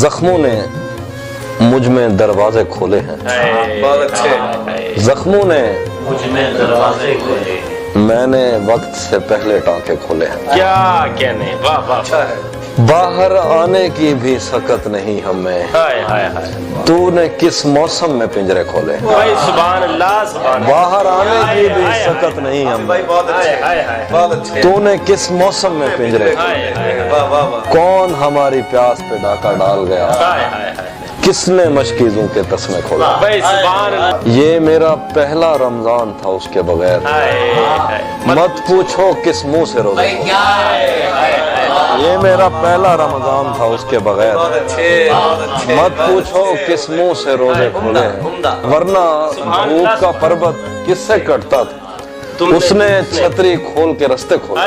जख्मों ने मुझ में दरवाजे खोले हैं, बहुत अच्छे। जख्मों ने मुझ में दरवाजे खोले, मैंने वक्त से पहले टांके खोले हैं। क्या कहने, वाह वाह। अच्छा है। बाहर आने की भी सकत नहीं हमें, हाय हाय हाय। तूने किस मौसम में पिंजरे खोले हैं। भाई सुभान अल्लाह, सुभान अल्लाह। बाहर आने की भी सकत नहीं हमें, बहुत अच्छे, हाय हाय, बहुत अच्छे। तूने किस मौसम में पिंजरे खोले हाय हैं। हाय, वाह वाह वाह। कौन हमारी प्यास पे डाका डाल गया, हाय हाय हाय। किसने मशकीजों के तस्मे खोला। भाई सुभान अल्लाह। ये मेरा पहला रमजान था उसके बगैर, हाय हाय। मत पूछो किस मुंह से रोजे खोले। ये मेरा पहला रमजान था उसके बगैर, मत पूछो किस मुंह से रोजे खोले हैं। वरना धूप का पर्वत किससे कटता था, उसने छतरी खोल के रास्ते खोले।